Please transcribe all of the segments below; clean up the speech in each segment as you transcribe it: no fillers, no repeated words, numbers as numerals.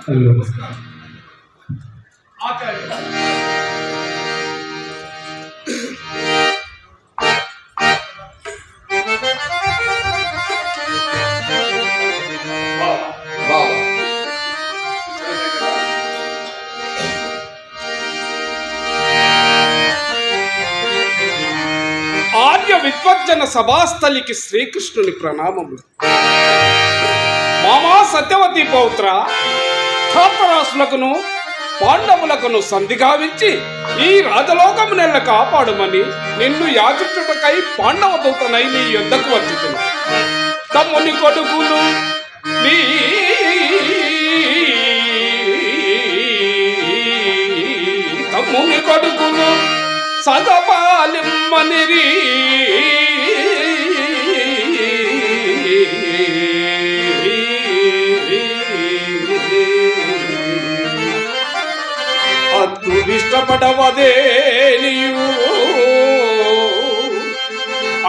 నమస్కారం. ఆర్య విద్వజ్జన సభాస్థలికి శ్రీకృష్ణుని ప్రణామములు. మామా సత్యవతి పౌత్ర, ధాతరాసులకును పాండవులకును సంధిగావించి ఈ రాజలోకము నెల కాపాడుమని నిన్ను యాచించుటకై పాండవ దూతనై నీ యుద్ధకు వచ్చుతున్నా. తమ్ముని కొడుకులు నీ తమ్ముని కొడుకులు సగపాలిమ్మనిరి అత్తుడిష్టపడవదే నీవు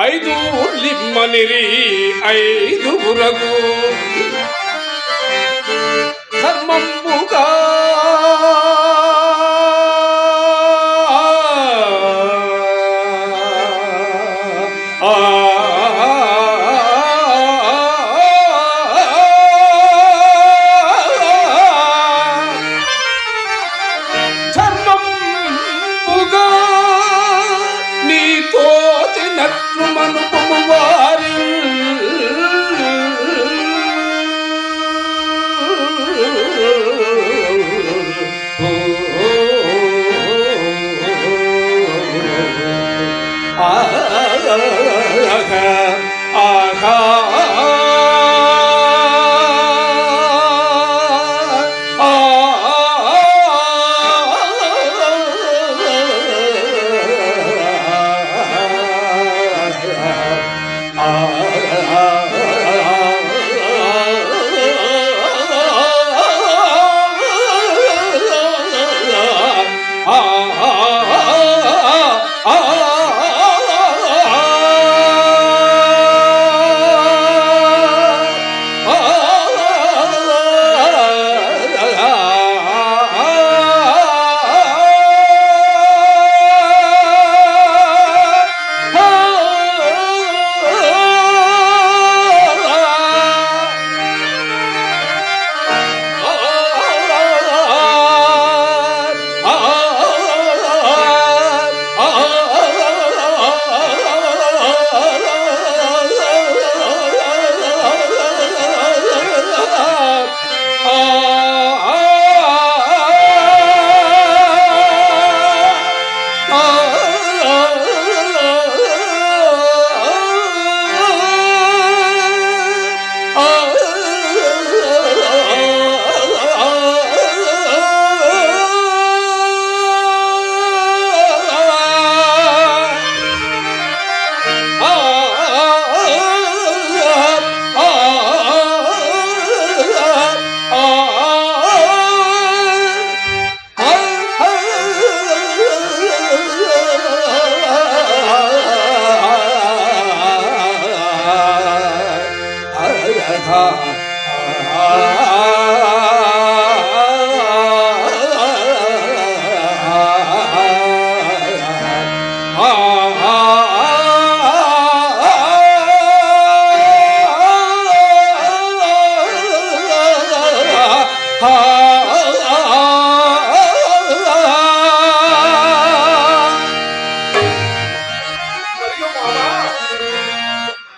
ఐదు లిమ్మనిరి ఐదుగురకు ధర్మంబుగా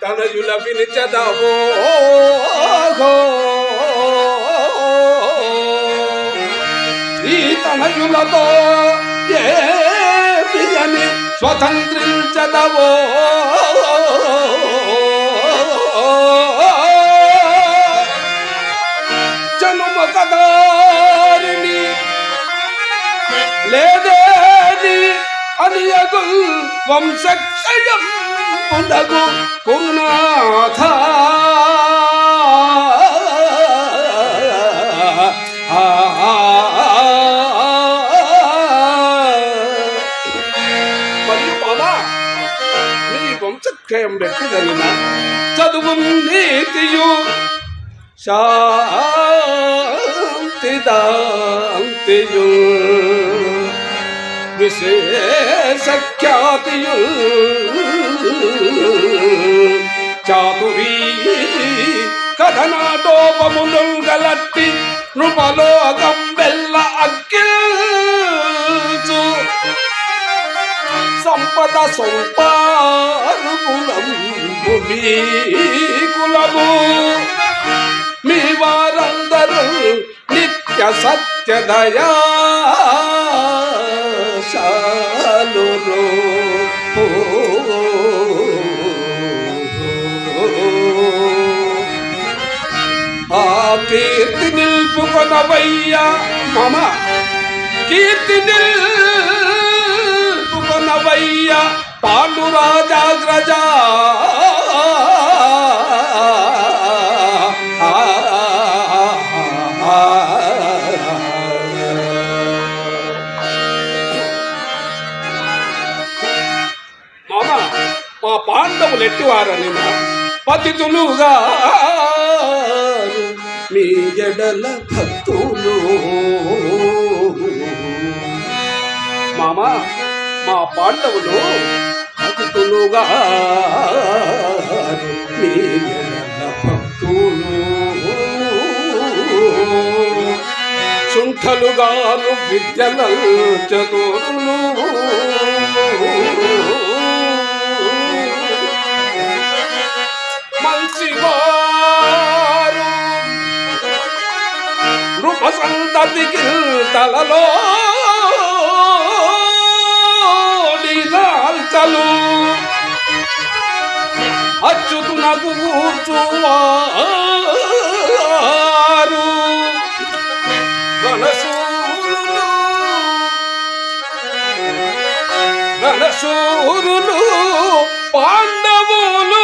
తనయుల పిలిచదవో ఈ తనయులతో ఏ ప్రియని స్వతంత్రించదవో జనుమ కదారిని లేదేని అనియగు వంశక్షయం ఉండగు కురునాథ మరియు బాబా నీ వంశక్షయం వ్యక్తిగలిగిన చదువు నీతియు శాంతి ಸಿದ್ಧಾಂತಿಯು ವಿಶೇಷ ಖ್ಯಾತಿಯು ಚಾತುರೀ కథనాటోపములు గలట్టి నృపలోకం వెల్ల అక్కిల్చు సంపద సంపారుకులము కులము మీ వారందరూ నిత్య సత్యదయాశాలు ఆ కీర్తి నిల్పుకొనవయ్యా మమ కీర్తి నిల్పుకొనవయ్యా పాండురాజాగ్రజ మామ మా పాండవులు ఎట్టివారని పతితులుగా మీ ఎడల భక్తులు మామ మా పాండవులు భక్తులుగా మీ ఎడల భక్తులు శుంఠలుగాను విద్యల చతురులు మంచివారు నృప సంతతికి తలలో నాల్చలు అచ్యుతునకు కూర్చువారు రణశూరులు పాండవులు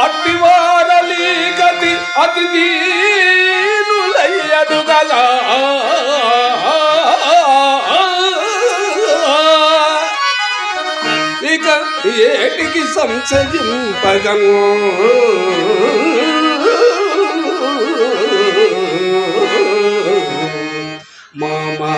అట్టివారలి గతి అతి దీనులయ్యడు గదా ఇక ఏటికి సంశయింపగను మామా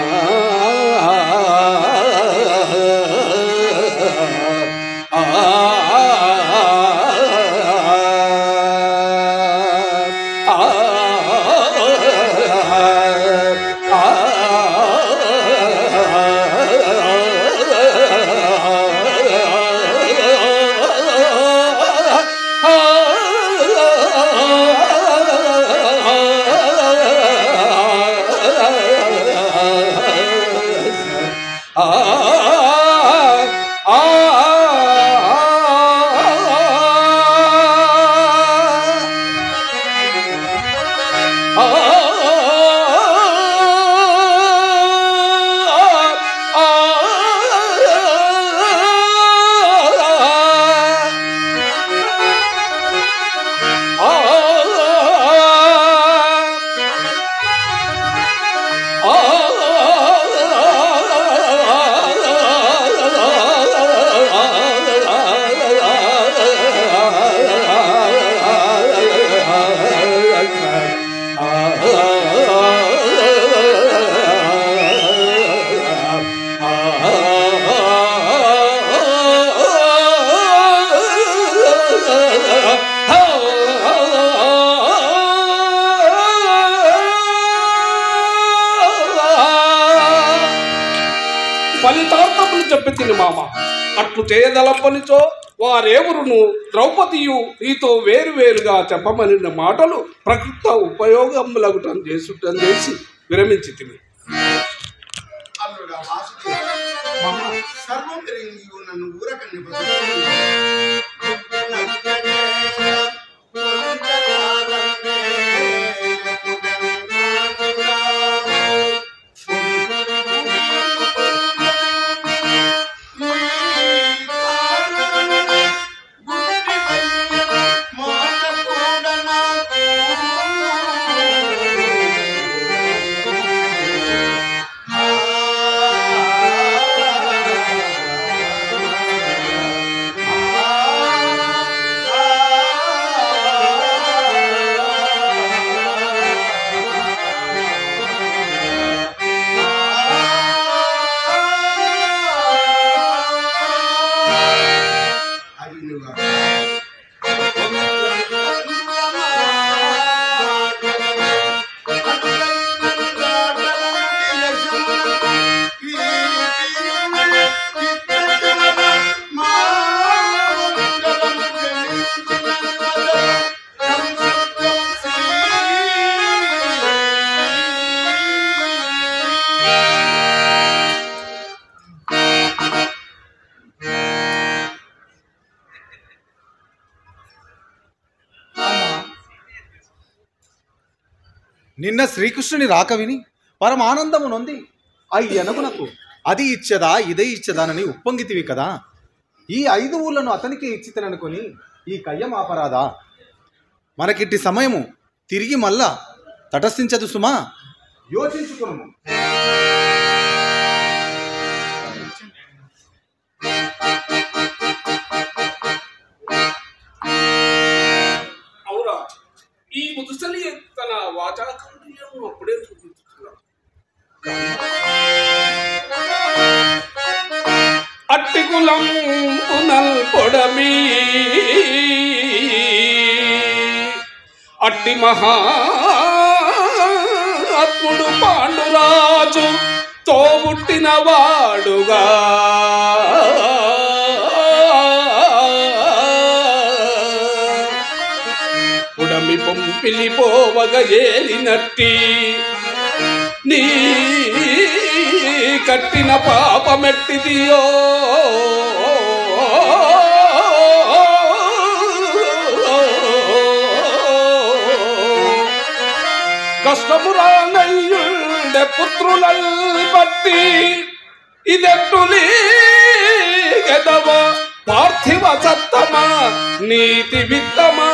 ఫలితార్థములు చెప్పి తిని మామ అట్లు చేయదలపనిచో వారెవరును ద్రౌపదియు నీతో వేరువేరుగా చెప్పమనిన మాటలు ప్రకృత ఉపయోగములగుటం చేసి విరమించి తిని నిన్న శ్రీకృష్ణుని రాక విని పరమానందము నొంది అయ్యనగునకు అది ఇచ్చదా ఇదే ఇచ్చదానని ఉప్పొంగితివి కదా. ఈ 5 ఊళ్ళను అతనికి ఇచ్చితననుకొని ఈ కయ్యం ఆపరాదా? మనకిట్టి సమయము తిరిగి మళ్ళా తటస్థించదు సుమా, యోచించుకును. ఈ ముదుసలి తన వాచాకౌటిల్యం అప్పుడే చూపించుతున్నాడు. అట్టి కులం పునల్పొడమి అట్టి మహాత్ముడు పాండురాజు తోబుట్టిన వాడుగా ఉడమి పొంపిలిపోవగ ఏలినట్టి నీ కట్టిన పాపమెట్టిదియో కష్టమురానయ్యుండె పుత్రులల్ బట్టి ఇదెట్టులీ గెదవ పార్థివ సత్తమా నీతి విత్తమా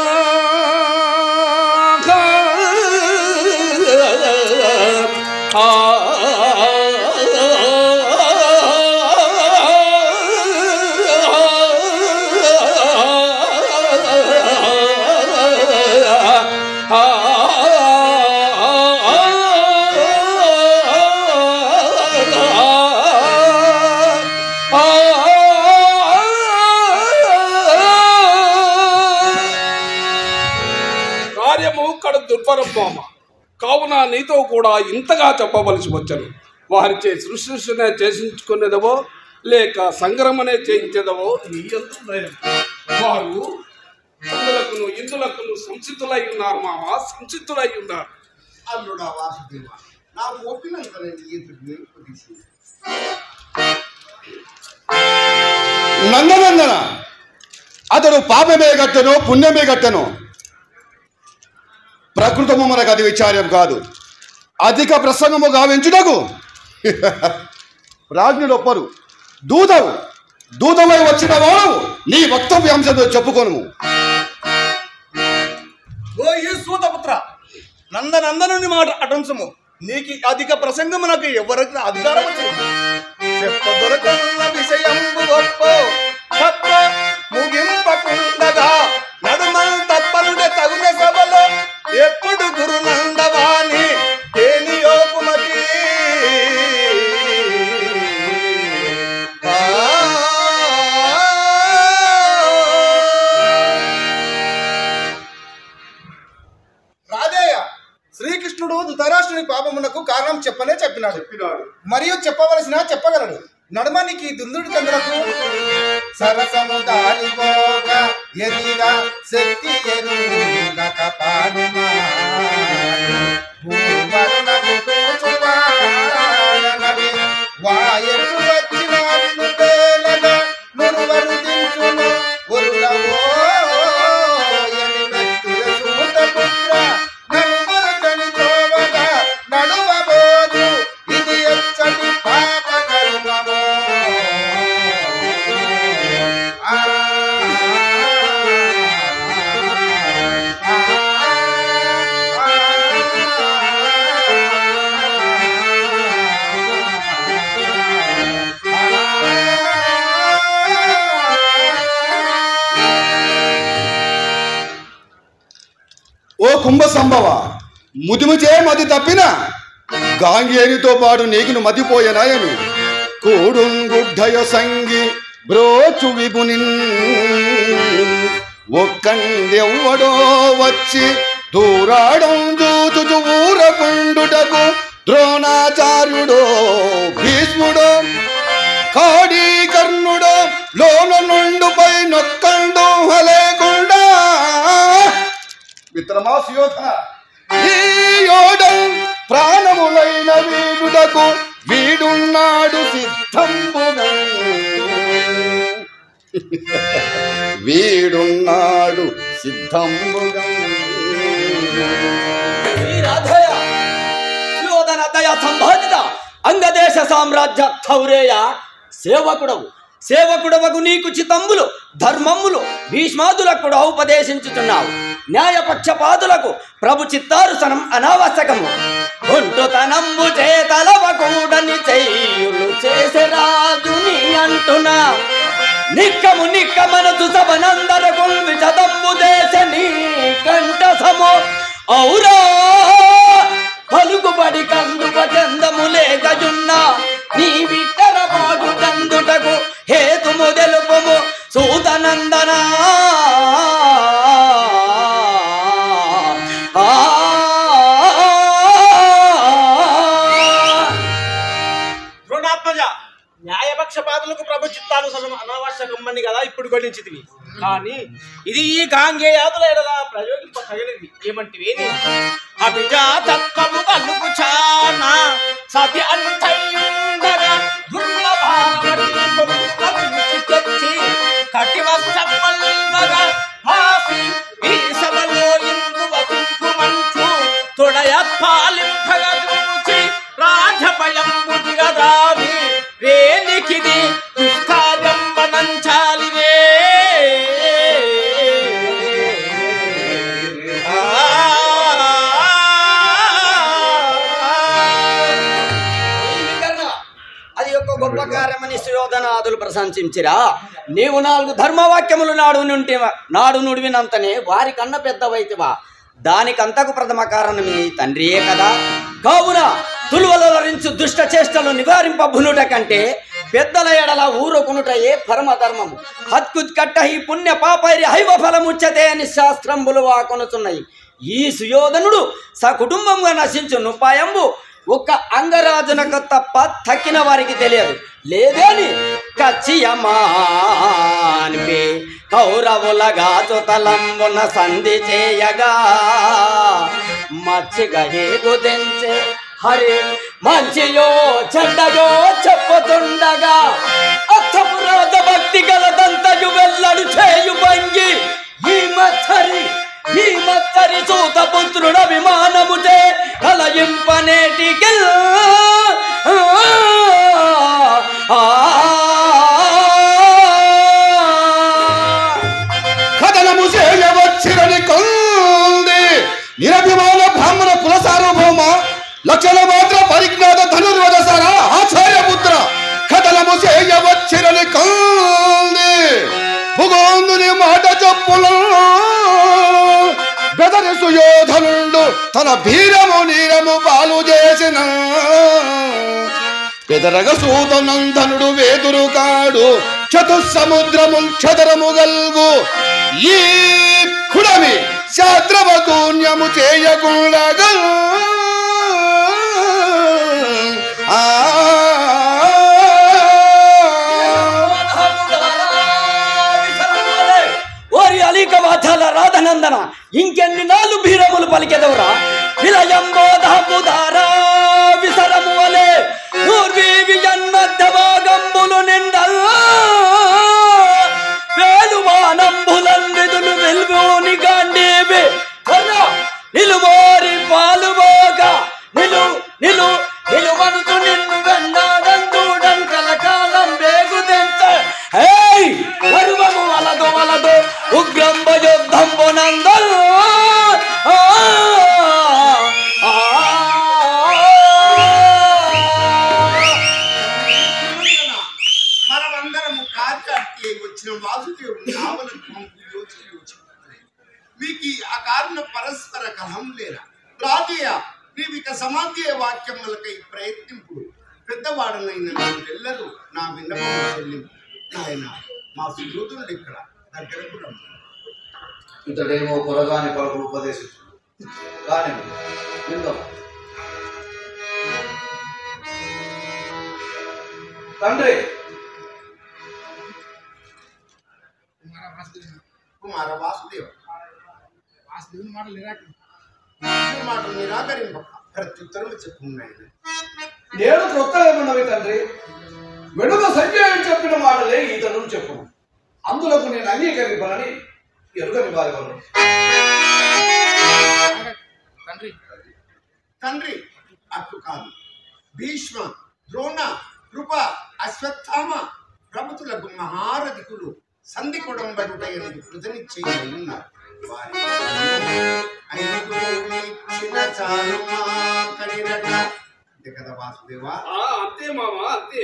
కార్యము కడ దుర్భరం మామ. కావున నీతో కూడా ఇంతగా చెప్పవలసి వచ్చను. వారిచే సృష్టినే చేసించుకునేదవో లేక సంగ్రమనే చేయించేదవో నీ యందు భయం. వారు అందులకును ఇందులకును సంసిద్ధులై ఉన్నారు మామ, సంసిద్ధులై ఉన్నారు. అల్లుడా వాసుదేవ, నాకు ఒప్పినంత నందనందన అతడు పాపమే గట్టను పుణ్యమే గట్టను. ప్రకృతము మనకు అది విచార్యం కాదు. అధిక ప్రసంగము గావించుటకు రాజ్ఞుడొప్పరు. దూతమై వచ్చిన వాడు నీ వక్తవ్యాంశంతో చెప్పుకొను. ఓ ఈ సూతపుత్ర, నందనందనుని మాట అటంశము. నీకు అధిక ప్రసంగము నాకు ఎవరికి అధికారం చెప్పదొరకన్న విషయంబు గొప్ప తప్ప ముగింపకుండగా నడుమల్ తప్పనుడే తగున సభలో ఎప్పుడు గురు నందవాణి తేనియోపుమతి శ్రీకృష్ణుడు ధృతరాష్ట్రుని పాపమునకు కారణం చెప్పినాడు మరియు చెప్పగలడు. నడుమనికి దుందుడి చంద్రకు సరసము దారిపోక ఎదిగా శక్తి ఎరుగక పాడుమా వాయు వచ్చినాడు తేలగా నురువరు దించును ఒరులవో ఓ కుంభ సంభవ, ముదిముచే మది తప్పిన గాంగేనితో పాటు నీకును మతిపోయనాయను కూడుంగుడ్డయ సంగి బ్రోచు విపునిన్ ఒక్కందెవ్వడో వచ్చి దూరాడం దూతుచు ఊరకుండుటకు ద్రోణాచార్యుడో భీష్ముడో కాడి కర్ణుడో లోన నుండు పై నొక్కండు లేకుండా మిత్రమా సుయోధన ఈ యోడం ప్రాణములైన వీడుటకు వీడున్నాడు సిద్ధంబుగా వీడున్నాడు సిద్ధంబుగా సంబాధిత అంగదేశ సామ్రాజ్య థౌరేయ సేవకుడవకు నీకు చితంబులు ధర్మములు భీష్మాదులకు కూడా ఉపదేశించుతున్నావు. న్యాయపక్షపాదులకు ప్రభు చిత్తారుసనం అనావశ్యకము. ఒంటుతనంబు చేతలవకూడని చేయులు చేసరాజుని అంటున్నా నిక్కమనదు సభనందరకు విచదంబు దేశ నీ కంఠసము ఔరా పలుకుబడి కందుక చందము లేకజున్నా నీ విట్టర బాగు కందుటకు హేతుము తెలుపుము సూతనందనా. ద్రోణాత్మజ న్యాయపక్షపాతులకు ప్రభు చిత్తానుసరణ అనావశ్యకమ్మని కదా ఇప్పుడు గణించితివి. కానీ ఇది ఈ గాంగేయాదుల ఎడలా ప్రయోగింపగలిగింది ఏమంటివేని అభిజాతత్వము కలుపు చానా సతి అంతయుండగా దుర్లభావతి కటివస్తమల్వగా హాసి ఈ సభలో ఇందు వసింపు మంచు తొడయ పాలింపగా చూచి రాజభయంబు దిగదాని రేనికిది దుష్కార్యంబనంచాలివే. అది ఒక గొప్ప కార్యమని సుయోధనాదులు ప్రశంసించిరా. నీవు 4 ధర్మవాక్యములు నాడు నుడివినంతనే వారి కన్న పెద్దవైతివా. దానికంతకు ప్రథమ కారణం నీ తండ్రియే కదా. కావున తులువలరించు దుష్ట చేష్టలు నివారింపబునుట కంటే పెద్దల ఎడల ఊరుకునుటయే పరమధర్మము. హత్కుత్కట్ట ఈ పుణ్య పాపైరి హైవ ఫలముచ్చతే అని శాస్త్రంబులు వాకొనుచున్నాయి. ఈ సుయోధనుడు సకుటుంబంగా నశించు నుపాయంబు ఒక్క అంగరాజునకు తప్ప తక్కిన వారికి తెలియదు లేదని కచ్చియమానిపే కౌరవులగా చుతలంబున సంధి చేయగా మచ్చిగా హేగుదెంచే హరి మంచియో చెడ్డయో చెప్పుతుండగా అర్థపురాధ భక్తి గలదంతయు వెల్లడు చేయు భంగి ఈ మత్తరి సూతపుత్రుడ విమానముతే కలయింపనేటికి కథనము చేయవచ్చిరని కొంది నిరభిమాన బ్రాహ్మణ కుల సార్వభౌమ లక్షల మాత్ర పరిజ్ఞాత ధనుర్వదసర ఆచార్యపుత్ర కథనము చేయవచ్చిరని కొంది భుగోందుని మాట చెప్పుల బెదరి సుయోధనుండు తన భీరము నీరము పాలు చేసిన బెదరగ సూతనందనుడు వేదురు కాడు చతుస్సముద్రము క్షదరము గల్గు ఈ కుడమి శాస్త్రవకూన్యము చేయకుండగా ఓరి అలీక వాచాల రాధనందన ఇంకెన్ని నాలు భీరములు పలికెదవురా విలయంబోధముదారా విసరము వలే పూర్వీ జన్మధ్యభాగంబులు నిండల్ వేలువానంబులన్ విధులు వెల్వోని గాండేవి నిలుమోరి పాలుబోగా నిలువనుతు నిన్ను వెన్నాడందూడం కలకాలం వేగుదెంత గర్వము వలదు ఉగ్రంబ యుద్ధంబు నందల్ మనమందరము కార్యానికి వచ్చిన వాసుదేవుడు రావణకు మీకు ఆ కారణ పరస్పర కలహం లేదా రాజయ్య నీవిక సమాధ్య వాక్యములకై ప్రయత్నింపుడు పెద్దవాడనైన నాకెల్లరూ నా విన్నపము చెల్లింపు నాయన మా సుయోధనుడు ఇక్కడ దగ్గరకు రమ్మ. ఇతడేమో పొరగాని పలుకులు ఉపదేశించు కానీ విందాం. తండ్రి, కుమార వాసుదేవ మాటలు నిరాకరింపక ప్రత్యుత్తరం చెప్పున్నాయి. నేను క్రొత్తగా ఉన్నవి తండ్రి. వెనుక సంజయుడు చెప్పిన మాటలే ఇతను చెప్పు. అందులో నేను అంగీకరింపనని ఎరుగని వారి వల్ల తండ్రి అట్లు కాదు. భీష్మ, ద్రోణ, కృప, అశ్వత్థామ ప్రభుతులకు మహారథికులు సంధి కొడంబడుటయందు కృతనిశ్చయున్నారు. వారి ఇచ్చిన చాలుమా కడిరట. అంతే కదా వాసుదేవా? అంతే మామ, అంతే.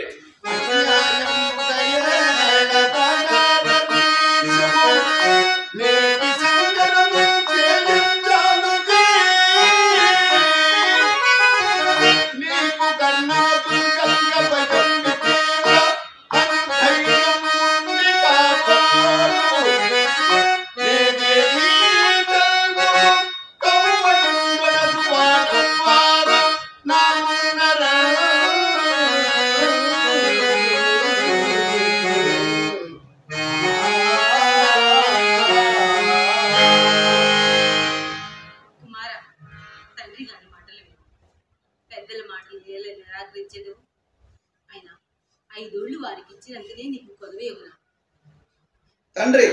తండ్రి,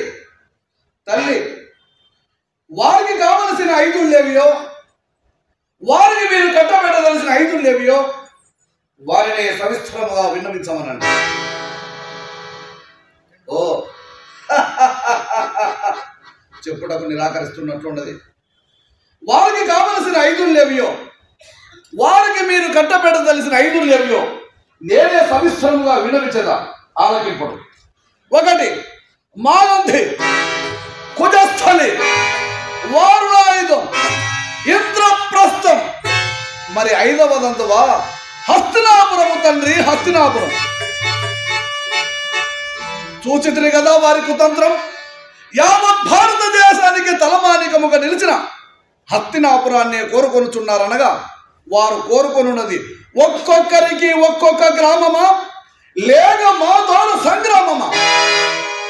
తల్లి, వారికి కావలసిన 5 లేవియో, వారికి మీరు కట్టబెట్టవలసిన 5 లేవియో వారిని సవిస్తరంగా విన్నవించమనండి. ఓ చెప్పుటకు నిరాకరిస్తున్నట్లున్నది. వారికి కావలసిన 5 లేవియో, వారికి మీరు కట్టబెట్టదలసిన 5 లేవియో నేనే సవిస్తరంగా విన్నవించదా ఆలకింపడు. 1 మాలంధి, కుజస్థలి, వారుణాయుధం, ఇంద్రప్రస్థం. మరి 5వదంతువా హస్తినాపురము తండ్రి, హస్తినాపురం. చూచితిరి కదా వారి కుతంత్రం. యావత్ భారతదేశానికి తలమానికముగా నిలిచిన హస్తినాపురాన్ని కోరుకొనుచున్నారనగా వారు కోరుకొనున్నది ఒక్కొక్కరికి ఒక్కొక్క గ్రామమా లేక మాతోన సంగ్రామమా?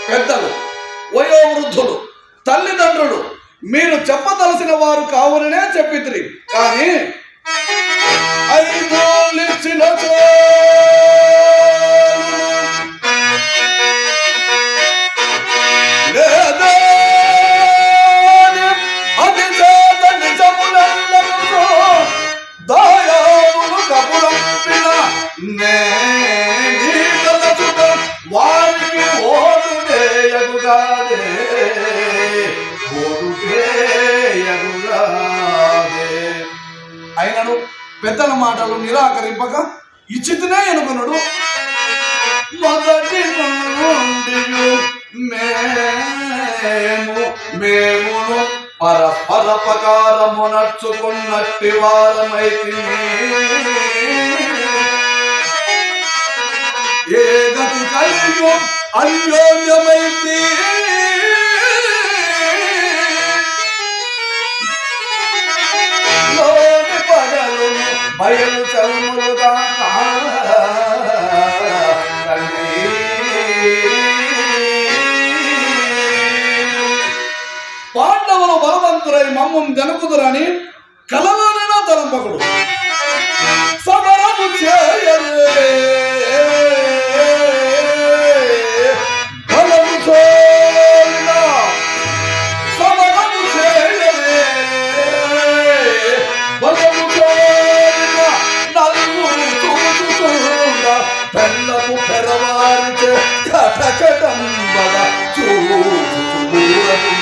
పెద్దలు, వయోవృద్ధులు, తల్లిదండ్రులు మీరు చెప్పదలసిన వారు కావుననే చెప్పితిరి. కానీ 5 ఇచ్చిన అది చేత నిజములెల్లరూ దయాళులు కపులంపిన వారికి ఓడు చేయగుగాదే, ఓడు చేయగుగాదే. అయినను పెద్దల మాటలు నిరాకరింపక ఇచ్చితేనే ఎనుకునుడు. మొదటి నుండి మేమును పరస్పర పకారము నడుచుకున్నట్టి వారమైతే ఏ గతి కలియో అన్యోన్యమైతే లోని పగలు బయలు చల్ములుగా పాండవులు బలవంతులై మమ్మం గనుకుదురని కలలోనైనా తలంపకుడు. సమరము చేయలే బలము చోలిన, సమరము చేయలే బలము చోలిన. నలుగురు చూచుచుండ పెళ్ళము పెరవారిచే కటకటంబడ చూచుచూరదు.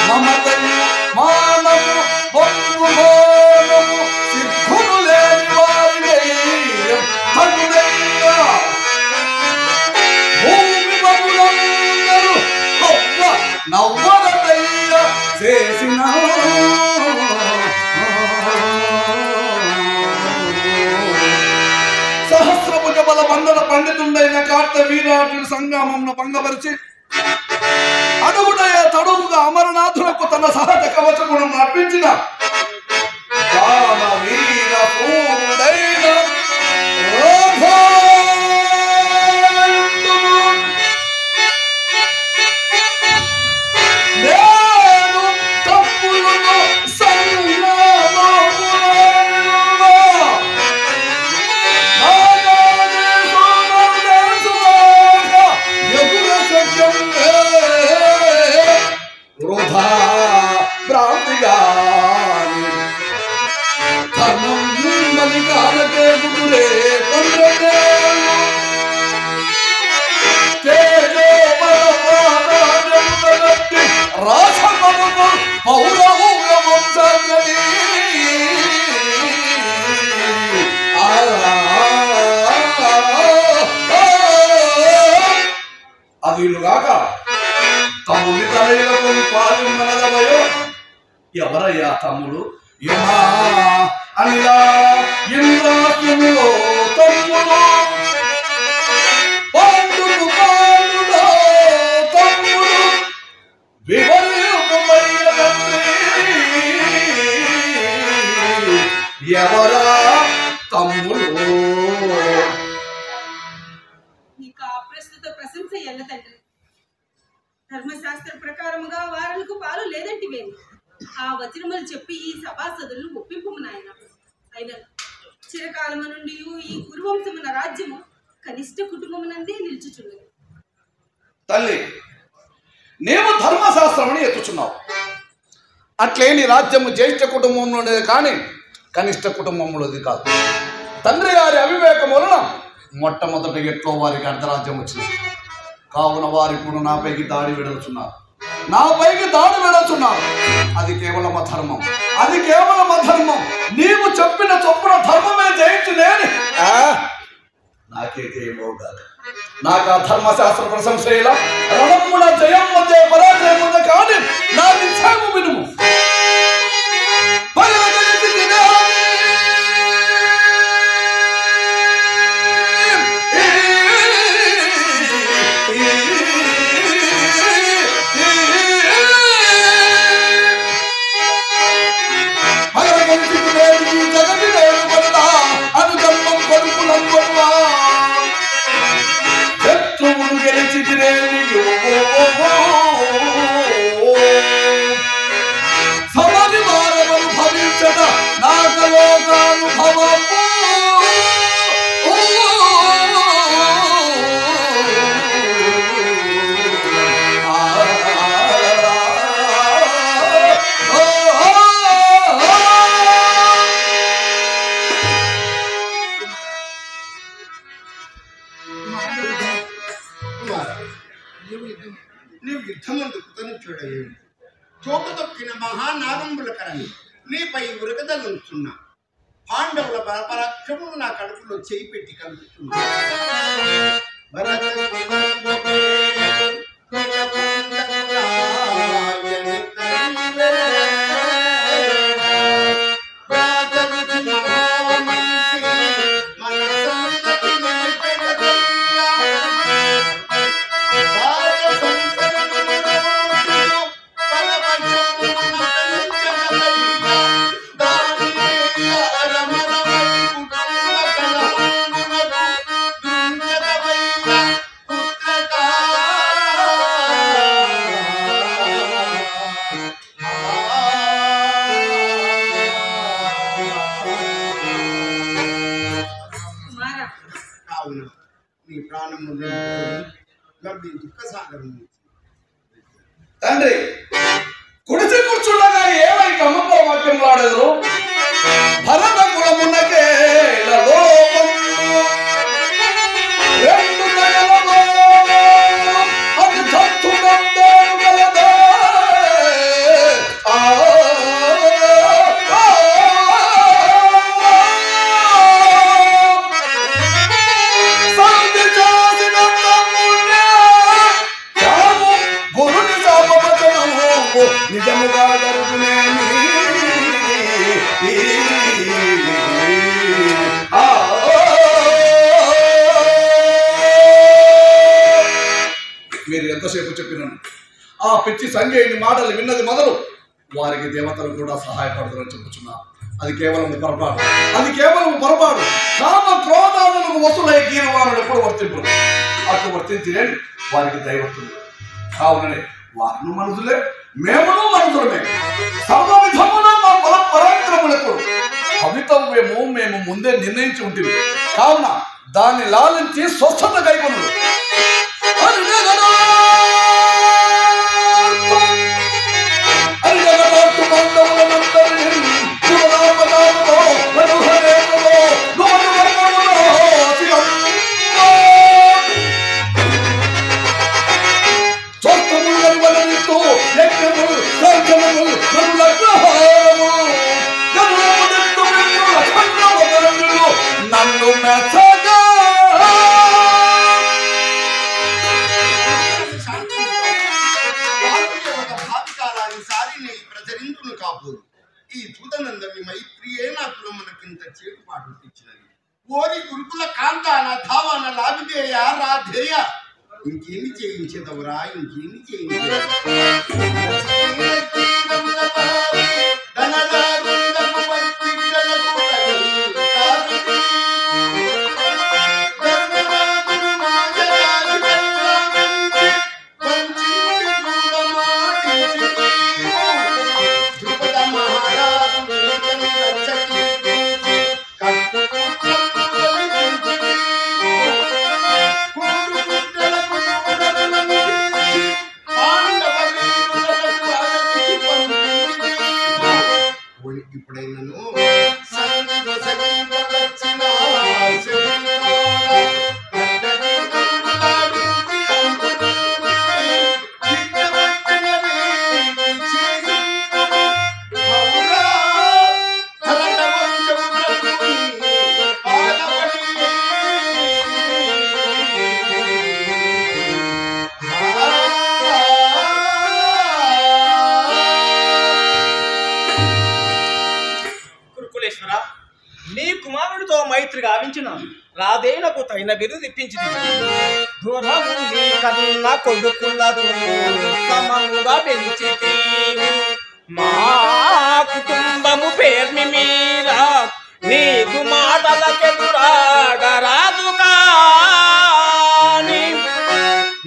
మమతయు మానము బొంగుమోనము సిద్ధులు లేని వారినయ్య తగునయ్య. భూమి బబులందరూ గొప్ప నవ్వరనయ్య చేసిన సహస్రభుజ బల బంధన పండితుండైన కార్త వీరాటుడు సంగ్రామంను భంగపరిచి అడుగుడయ్య అమరనాథులకు తన సహజ కవచమును అర్పించిన వీర పూరుడైన అదిలుగాక తమ్ముడి తలైలకు పాల్గొనదవయో ఎవరయ్యా తమ్ముడు యమా అనిలా ఇంద్రాసులో తమ్ముడు పాండుడు పాండుడో తమ్ముడు వివరమైన ఎవరా తమ్ముడు నీకు ఆ ప్రస్తుత ప్రశంస ఎల్ల తండ్రి ధర్మశాస్త్ర ప్రకారముగా వారలకు పాలు లేదంటివేమి ఆ వచనములు చెప్పి ఈ సభాసదులను ఒప్పింపు నాయన అయినా చిరకాలము నుండి ఈ కురువంశమున రాజ్యము కనిష్ట కుటుంబమునందే నిలుచుచున్నది. తల్లి నీవు ధర్మశాస్త్రమని ఎత్తుచున్నావు. అట్లేని రాజ్యము జ్యేష్ఠ కుటుంబంలోనేది కానీ కనిష్ట కుటుంబంలోది కాదు. తండ్రి గారి అవివేకం వలన మొట్టమొదట ఎట్లో వారికి అర్ధరాజ్యం వచ్చింది. కావున వారు ఇప్పుడు నాపైకి దాడి విడుచున్నారు. అది కేవలం అధర్మం. నీవు చెప్పిన చొప్పున ధర్మమే జయించునేని నాకైతే ఏమవుగాక. నాకు ఆ ధర్మశాస్త్ర ప్రశంస ఇలా రణమున జయం మధ్య పరాజయం ఉంది కానీ నా నిశ్చయము వినుము. నీవు యుద్ధమందు కృతనిశ్చయుడయ్యి చోటు తొక్కిన మహానాదంబుల కరణి నీపై ఉరకదలుస్తున్నా. పాండవుల పరాక్రములు నా కడుపులో చేయి పెట్టి కలుపుతున్నా. తండ్రి కుడిచి కూర్చుండగా ఏమై కమ్మల వాక్యం వాడెదరు భరత కులమునకే నిజముగా జరుగునేమి మీరు ఎంతసేపు చెప్పినాను ఆ పిచ్చి సంజయుని మాటలు విన్నది మొదలు వారికి దేవతలు కూడా సహాయపడతారని చెప్పుచున్నారు. అది కేవలం పొరపాటు, అది కేవలం పొరపాటు. కామ క్రోధాలకు వసులై గీరవారుడు ఎప్పుడు వర్తింపు అటు వర్తించినని వారికి దైవత్వం. కావుననే వారిని మనుషులే, మేమును మనుషులమే. సర్వ విధమున మా బల పరాక్రములకు భవితవ్యము మేము ముందే నిర్ణయించి ఉంటుంది. కావున దాన్ని లాలించి స్వస్థత కైకొనుడు. నన్ను మెచ్చగా కాపోదు. ఈ దూతనందని మైత్రియే నా కులమునకింత చేటుపాటు తెచ్చినది. ఓరి గురుకుల కాంతాన ధావాన లాభిదేయ రాధేయ ఇంకేమి చేయించేదవురా, ఇంకేమి ఇప్పుడైనను నీ కుమారుడితో మైత్రి గావించిన రాధేనకు తగిన బిరుదు ఇప్పించింది. దూరము నీ కన్న కొడుకులతో సమంగా పెంచితి. మా కుటుంబము పేర్మి మీద నీకు మాటలకెదురాడరాదు కాని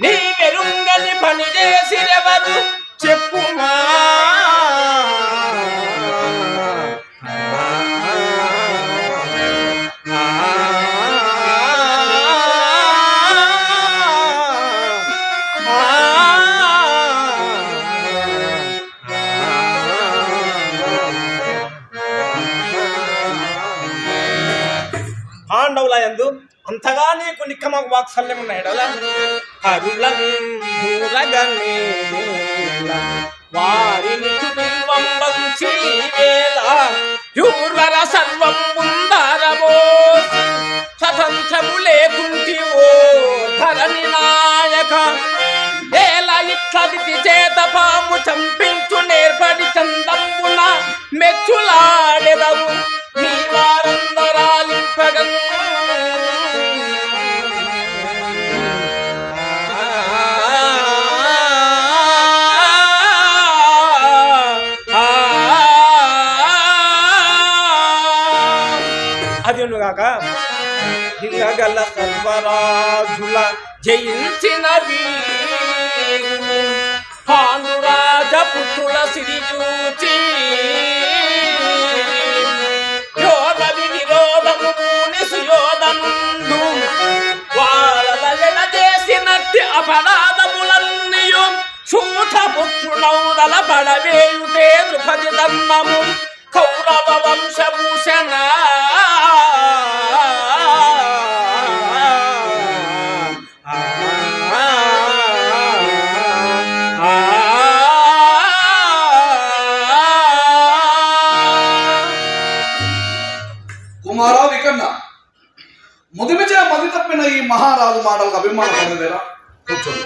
నీ వెరుంగని పని చేసిరెవరు చెప్పుమా. పాండవులయందు అంతగా నీకు నిక్కమ వాత్సల్యం ఉన్నాయడ వారిని యూర్వర సర్వం ముందరవో స్వతంత్రము లేకుంటివో ధరణి నాయక. ఏలా ఇట్లది చేత పాము చంపించు నేర్పడి చందంబున మెచ్చులాడెదవు మీ వారందరాలింపగం. అదిగాక హింగగల సర్వరాజుల జయించిన భానురాజ పుత్రుల సిరి చూచి యోరవి విరోధము పూని సుయోధనుండు వారల చేసినట్టి అపరాధములన్నయు సూత పుత్రునౌదల పడవేయుటే ద్రుపది ధర్మము కౌరవ వంశభూషణ. కుమారా వికన్న ముదిమిచే మది తప్పిన ఈ మహారాజు మాటలకు అభిమానం పొందలేరా? కూర్చోండి.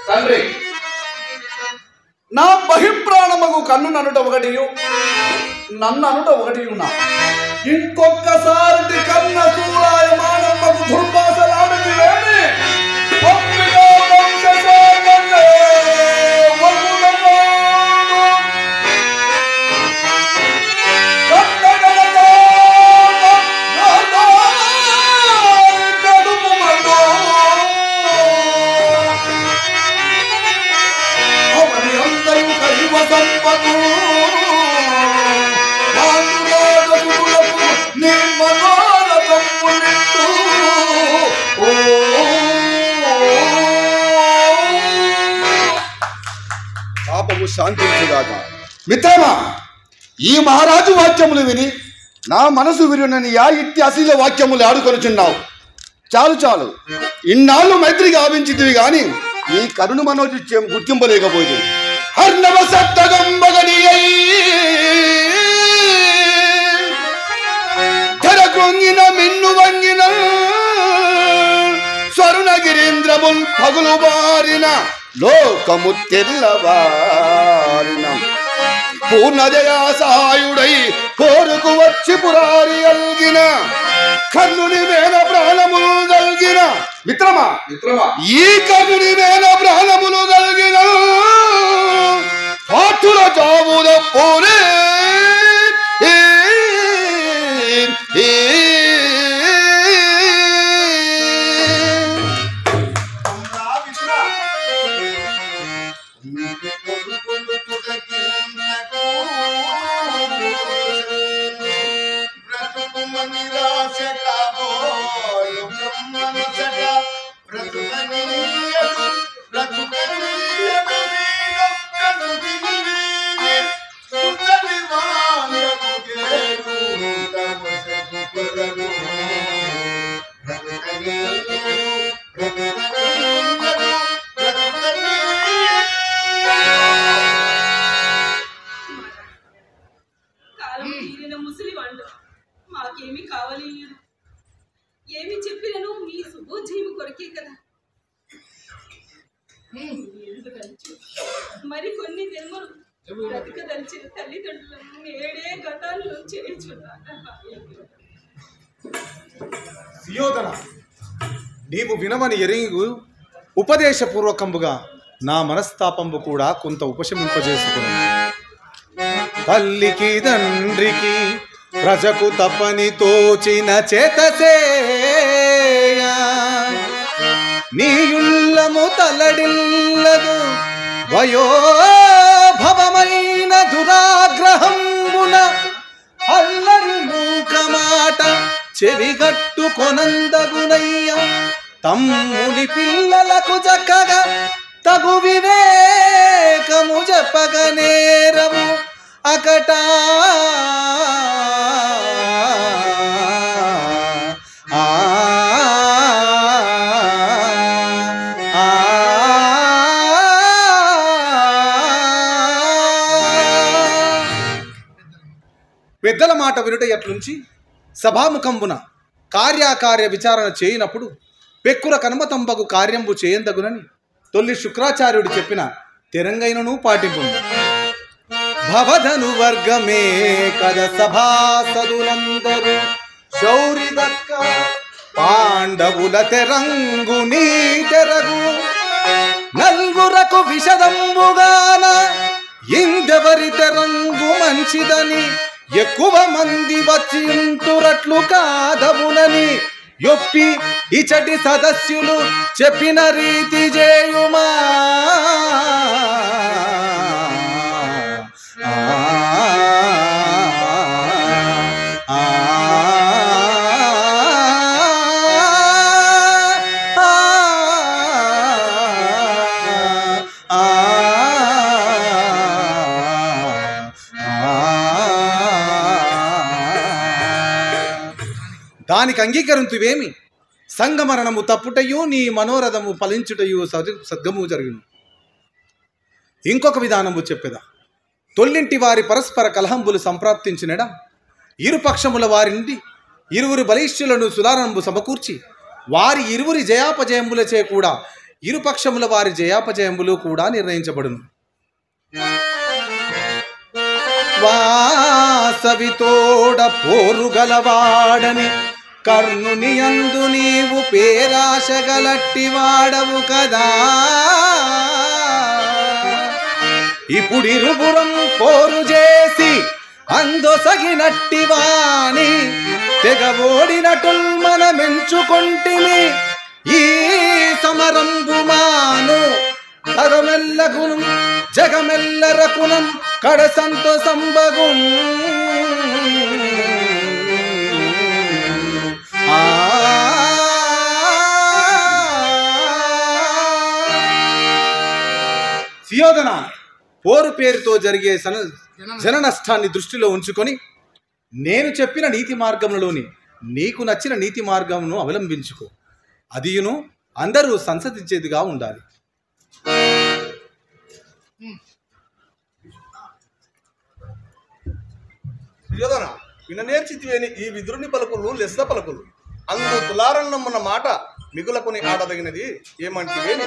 తండ్రి, నా బహిప్రాణముకు కన్ను ననుట ఒకటియు నన్ను అనుట ఒకటియున్నా. ఇంకొక్కసారి కన్న సూరాయమానమ్మకు దుర్భాషలాడితే సంపకు పాండురాజసులకు నీ మనోరథము నిట్టు. పాపము శాంతించుగాక. మిత్రమా, ఈ మహారాజు వాక్యములు విని నా మనసు విరునని ఇట్టి అశీల వాక్యములు ఆడుకొనుచున్నావు. చాలు చాలు, ఇన్నాళ్ళు మైత్రి గావించితివి గాని ఈ కరుణ మనోచిత్యం గుర్తింపలేకపోయింది. హర్ణవ సప్తగంబగనియై తెరకొంగిన మిన్ను వంగిన స్వరుణగిరీంద్రమున్ పగులు బారిన లోకము తెల్లవారిన పూర్ణజయాసాయుడై పోరుకు వచ్చి పురారి అల్గిన కర్ణుని వేల ప్రాణములు గల్గిన మిత్రమా ఈ కర్ణుని వేల ప్రాణములు గల్గిన పాఠుల జావుల పోరే కాలం తీరిన ముసలి వాడు మాకేమి కావాలి? ఏమి చెప్పినను మీ శుభోజీవి కొరకే కదా. మరి కొన్ని జన్మలు బ్రతకదలిచిన తల్లిదండ్రులను నేడే గతాల్లో చేయుచున్నాను. సుయోధన, నీవు వినమని ఎరింగు ఉపదేశపూర్వకంబుగా నా మనస్తాపంబు కూడా కొంత ఉపశమింపజేసుకుని తల్లికి తండ్రికి ప్రజకు తప్పని తోచిన చేతసేయ నీయుల్లము తలడిల్లదు వయోభవమైన దురాగ్రహంబున అల్లరి మూకమాట చెవిగట్టు కొనందగునయ్య తమ్ముని పిల్లలకు చక్కగా తగు వివేకము చెప్పగనేరము అకటా పెద్దల మాట వినుట ఎట్లుంచి సభాముఖంబున కార్యాకార్య విచారణ చేయనప్పుడు పెక్కుల కనుమతంబగు కార్యంబు చేయందగునని తొల్లి శుక్రాచార్యుడు చెప్పిన తెరంగైనను పాటింపు. భవధను వర్గమే కద సభాసదులందరూ శౌరి దక్క పాండవుల తెరంగు నీ తెరగు నల్గురకు విషదంబుగాన ఇందెవరి తెరంగు మంచిదని ఎక్కువ మంది వచ్చింతురట్లు కాదవునని యొప్పి ఇచటి సదస్యులు చెప్పిన రీతి చేయుమా. దానికి అంగీకరింతువేమి? సంగమరణము తప్పుటయు నీ మనోరథము ఫలించుటయు సద్గము జరుగును. ఇంకొక విధానము చెప్పేదా. తొల్లింటి వారి పరస్పర కలహంబులు సంప్రాప్తించినడా ఇరుపక్షముల వారింటి ఇరువురు బలిష్ఠులను సుధారణంబు సమకూర్చి వారి ఇరువురి జయాపజయంబులచే కూడా ఇరుపక్షముల వారి జయాపజయంబులు కూడా నిర్ణయించబడును. వాసవితోడ పోరుగలవాడని కర్ణుని యందు నీవు పేరాశగలట్టి వాడవు కదా. ఇప్పుడిరుపురం పోరు చేసి అందొసగినట్టి వాణి తెగబోడినటుల్ మనమెంచుకొంటిమి. ఈ సమరంబు మాను లోకమెల్లగును జగమెల్లరకునం కడ సంతోషంబగుం సుయోధన, పోరు పేరుతో జరిగే జన నష్టాన్ని దృష్టిలో ఉంచుకొని నేను చెప్పిన నీతి మార్గంలోని నీకు నచ్చిన నీతి మార్గంను అవలంబించుకో. అదియును అందరూ సంసదించేదిగా ఉండాలి. సుయోధన, విననేర్చితివేని ఈ విదురుని పలుకులు లెస్స పలుకులు. అందు తులారన్నమున్న మాట మిగులకుని ఆడదగినది ఏమంటివేని?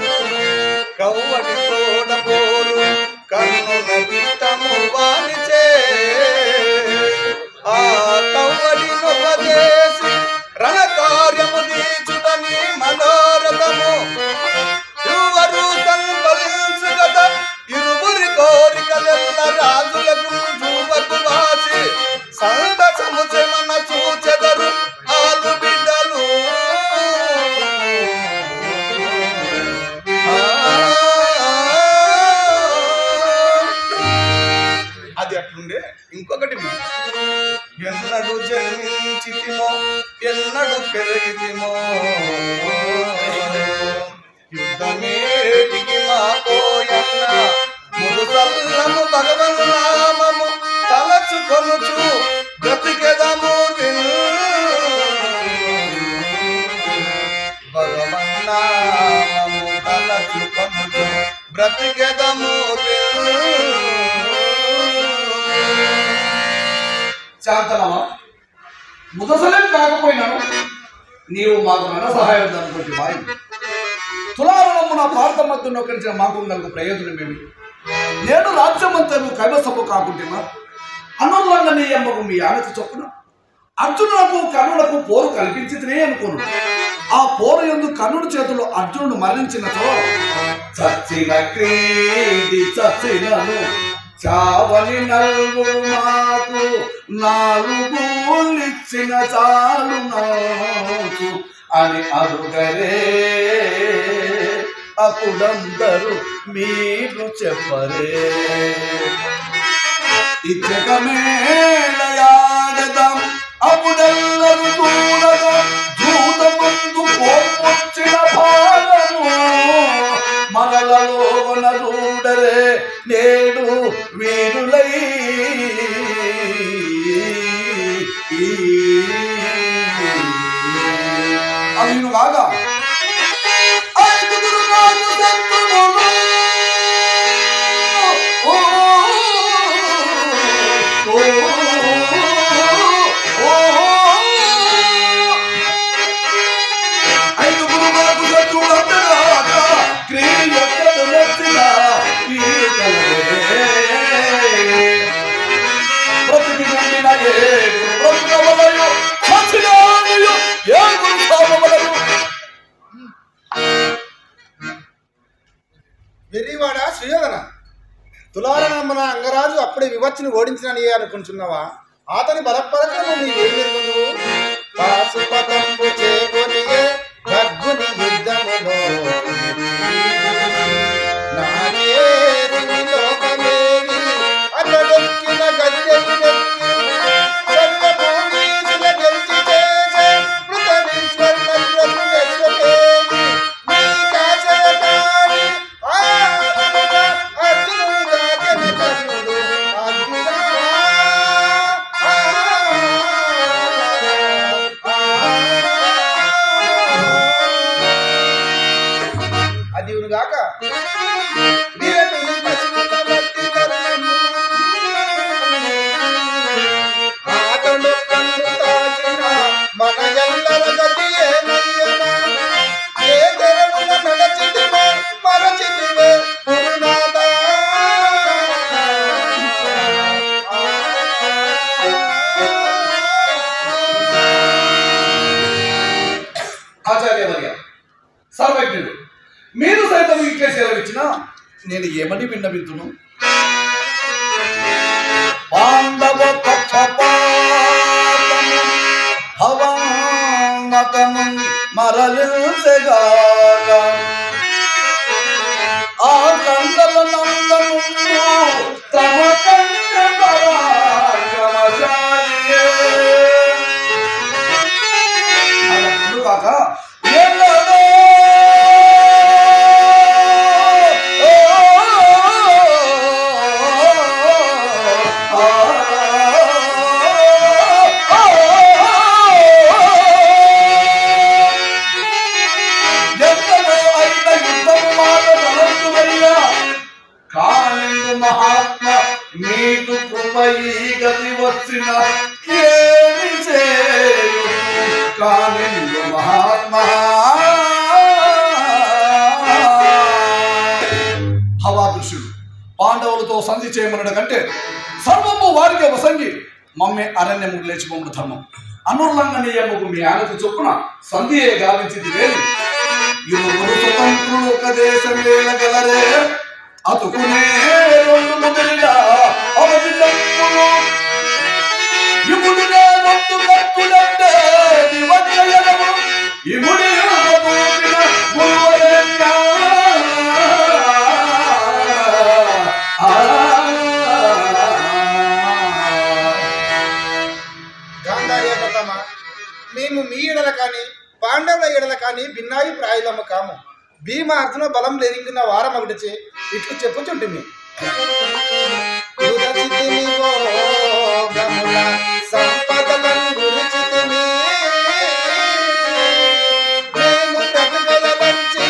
కవ్వడి తోడపోరు కన్నున గిట్టము వానిచే, ఆ కవ్వడి నొప్పదేసి రణకార్యము దీచుటని మనోరథము ఇరువరు సంపదించు కదా. ఇరువురి కోరికలెల్ల రాజులకు జూవకు వాసి సంతసము చెమన చూచెదరు ఆలు బిడ్డలు. అది అట్లుండే. ఇంకొకటి, ఎన్నడు జన్మించితిమో ఎన్నడు పెరిగితిమో, యుద్ధమేటికి మాపోయన్న మురుసల్లము భగవన్నామము తలచుకొనుచు బ్రతికెదము. భగవన్నామము తలచుకొనుచు బ్రతికెదము. శాంతనమా, ముదసలేం కాకపోయినాను నీవు మాకు రుణ సహాయం అనుకుంటే వాయి తులారణము నా భారత మధ్య నొక్కరించిన మాకు నలుగు ప్రయోజనమేమి? నేడు రాజ్యమంతను కైవసము కాకుంటేనా అన్నంగా నీ అమ్మకు మీ ఆనతి చొప్పున అర్జునులకు కర్ణులకు పోరు కల్పించితేనే అనుకోను. ఆ పోరు యందు కర్ణుడి చేతుల్లో అర్జునుడు మరణించినతో చచ్చిన క్రీడి చచ్చినను చావని నలుగురు మాకు నాలుగులిచ్చిన చాలు నాకు అని అడుగరే. అప్పుడందరూ మీరు చెప్పరే. ఇచ్చకమేళయాడదాం అప్పుడెల్లరూ చూడగా జూత ముందు కోపొచ్చిన భాగము మనలలో నరుడరే నేడు వీరులై. అదిను కాగా ఐదుగురు నాడు సంతులు ఐదుగురు నాకు శత్రువులందరూ క్రియలు ఎక్కడ నచ్చిన వీరు కలరే. బ్రతికి నిండిన ఏడుగురు బ్రతుకవలయు చచ్చినాయు ఏడుగురు చావవలయు. వెర్రివాడ సుయోధన, తులారణమ్మన అంగరాజు అప్పుడే వివచ్చిని ఓడించినని అనుకుంటున్నావా? అతని బలపరకము నీవేమెరుగును? పాశుపతంబు చేకొనియే గగ్గుని యుద్ధములో నాకేది లోకమేవి అతడెక్కిన గద్దెకి సర్వభూమీసుల గెలిచి చేసే మృతనీశ్వరులెవ్వరునెవ్వకేవి నీ కాచయకాని అర్జునుడు దాచిన కర్ణుడు అర్జునా. అదివునుగాక అతడు కన్ను తాకిన మన ఎల్లర గతి ఏమయ్యనా? ఏ తెరమున నడచితివో మరచితివే గురునాథా. ఆచార్యవర్య, సర్వజ్ఞుడు, మీరు సైతం ఇట్లే సెలవిచ్చినా నేను ఏమని విన్నవింతును? పాండవ పక్షపాతము భవామతము మరలించగా ఆ కండల నందను తమ కండ పరాక్రమశాలియే. అదప్పుడు కాక ఎన్నడో మహాత్మ నీకు కృపయి గతి వచ్చిన ఏమి చేయు కానిందు మహాత్మ. హవాదృశుడు పాండవులతో సంధి చేయమనడు కంటే సర్వము వారికి వసంగి మమ్మే అరణ్యము లేచిపోముడు ధర్మం. అనుల్లంఘనీయముకు మీ ఆనతి చొప్పున సంధియే గావించింది వేలి. ఇరువురు స్వతంత్రులు ఒక దేశం వేలగలరే అతుకునే రెండు ముదిరిన అవధి తప్పులు ఇముడినే రెండు కప్పులంటే దివచ్చయనము ఇముడి పూపిన గురువరెన్న గాంధార్య ప్రథమ, మేము మీ ఎడల కానీ పాండవుల ఎడల కానీ భిన్నాభిప్రాయులము కాము. భీమ అర్జున బలం లేరింగిన వారం ఒకటిచే ఇట్లు చెప్పుచుంటిమి. సంపదలను గురిచితిమి మేము తగుదలవంచి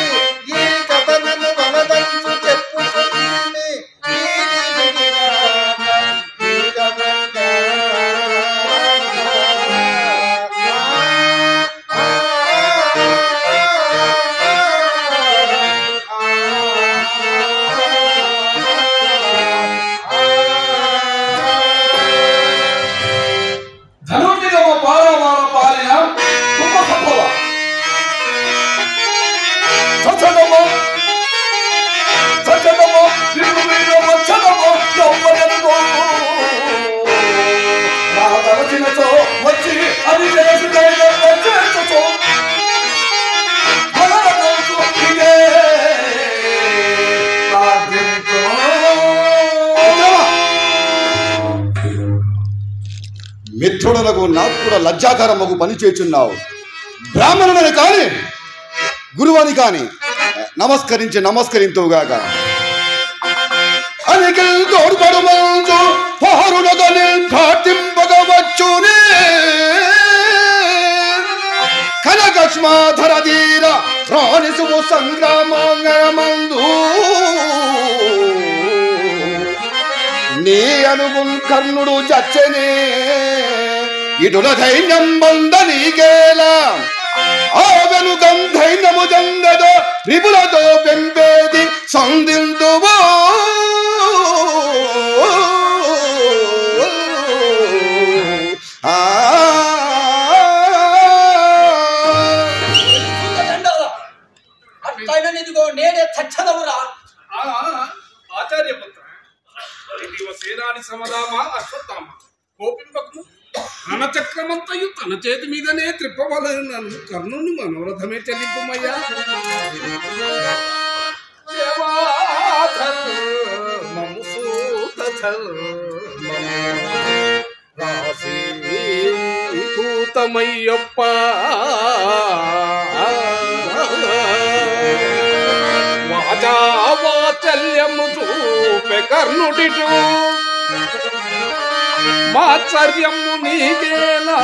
ఈ కథనను వలదంచు చెప్పుచుంటిమి. ధనుర్నిగమ పారవార పాలిన కుంభ సంభవ సచనము సచనము నిర్మీన వచ్చనము యౌవనము నా తలచినచో వచ్చి అది చేసి వచ్చేసో భగవతు ఇదే ప్రార్థించు. మిత్రులకు నాకు కూడా లజ్జాకరముకు పని చేస్తున్నావు. బ్రాహ్మణుని కాని గురువని కాని నమస్కరింతువుగాక. అనికిల్ తోడ్పడు మంచు పహరుడగని ఘాటింపగవచ్చునే కనకక్ష్మాధర ధీర రాణిసువు సంగ్రామందు నీ అనుగు కర్ణుడు చచ్చనే ఇటుల ధైర్యం బంద నీకేలా ఆ వెనుకం ధైర్యము జందద రిపులతో పెంపేది సంధింతువో అట్లయినదిగో నేనే చచ్చదవురా. ఆచార్యపుత్ర, సేనాని సమదామా అశ్వత్థామ కోపింపకము. రణచక్రమంతయు తన చేతి మీదనే త్రిప్పవలను నన్ను కర్ణుని మనోరథమే చెల్లింపుమయ్యా. భూతమయ్యప్ప వాచా వాచల్యము చూపె కర్ణుడిటు మాత్సర్యము నీకేలా